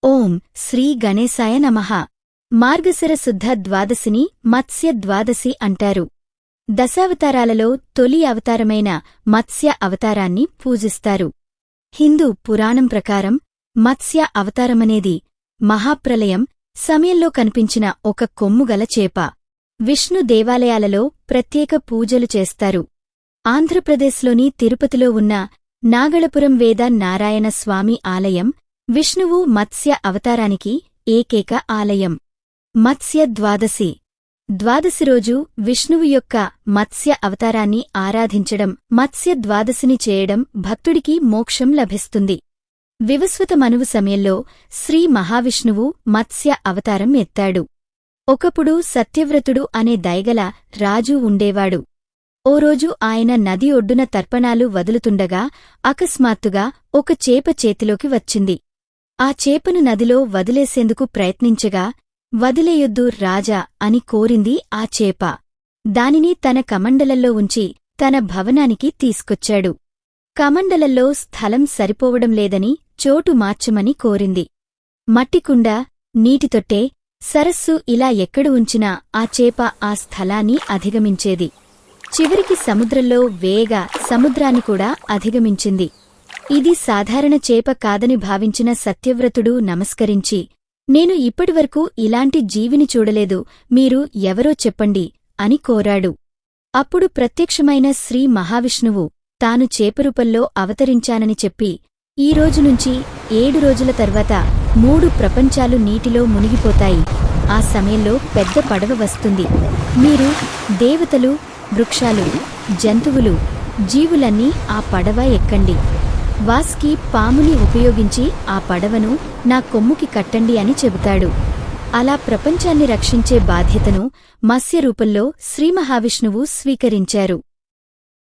ఓం శ్రీ గణేశాయ నమః. మార్గశిర శుద్ధ ద్వాదశిని మత్స్య ద్వాదశి అంటారు. దశావతారాలలో తొలి అవతారమైన మత్స్య అవతారాన్ని పూజిస్తారు. హిందూ పురాణం ప్రకారం మత్స్య అవతారమనేది మహాప్రలయం సమయంలో కనిపించిన ఒక కొమ్ముగల చేప. విష్ణు దేవాలయాలలో ప్రత్యేక పూజలు చేస్తారు. ఆంధ్రప్రదేశ్లోని తిరుపతిలో ఉన్న నాగళపురం వేద నారాయణ స్వామి ఆలయం విష్ణువు మత్స్య అవతారానికి ఏకైక ఆలయం. మత్స్య ద్వాదశి. ద్వాదశి రోజు విష్ణువు యొక్క మత్స్య అవతారాన్ని ఆరాధించడం, మత్స్య ద్వాదశిని చేయడం భక్తుడికి మోక్షం లభిస్తుంది. వివస్వత మనువు సమయంలో శ్రీ మహావిష్ణువు మత్స్య అవతారం ఎత్తాడు. ఒకప్పుడు సత్యవ్రతుడు అనే దయగల రాజు ఉండేవాడు. ఓ రోజు ఆయన నది ఒడ్డున తర్పణాలు వదులుతుండగా అకస్మాత్తుగా ఒక చేప చేతిలోకి వచ్చింది. ఆ చేపను నదిలో వదిలేసేందుకు ప్రయత్నించగా, వదిలేయొద్దు రాజా అని కోరింది ఆ చేప. దానిని తన కమండలంలో ఉంచి తన భవనానికి తీసుకొచ్చాడు. కమండలంలో స్థలం సరిపోవడం లేదని చోటు మార్చమని కోరింది. మట్టికుండ, నీటితొట్టె, సరస్సు ఇలా ఎక్కడ ఉంచినా ఆ చేప ఆ స్థలాన్ని అధిగమించేది. చివరికి సముద్రంలో వేగ సముద్రాన్ని కూడా అధిగమించింది. ఇది సాధారణ చేప కాదని భావించిన సత్యవ్రతుడు నమస్కరించి, నేను ఇప్పటివరకు ఇలాంటి జీవిని చూడలేదు, మీరు ఎవరో చెప్పండి అని కోరాడు. అప్పుడు ప్రత్యక్షమైన శ్రీ మహావిష్ణువు తాను చేపరూపంలో అవతరించానని చెప్పి, ఈ రోజునుంచి 7 రోజుల తర్వాత 3 ప్రపంచాలు నీటిలో మునిగిపోతాయి. ఆ సమయంలో పెద్ద పడవ వస్తుంది. మీరు దేవతలు, వృక్షాలు, జంతువులు, జీవులన్నీ ఆ పడవ ఎక్కండి. వాస్కి పాముని ఉపయోగించి ఆ పడవను నా కొమ్ముకి కట్టండి అని చెబుతాడు. అలా ప్రపంచాన్ని రక్షించే బాధ్యతను మత్స్య రూపంలో శ్రీమహావిష్ణువు స్వీకరించారు.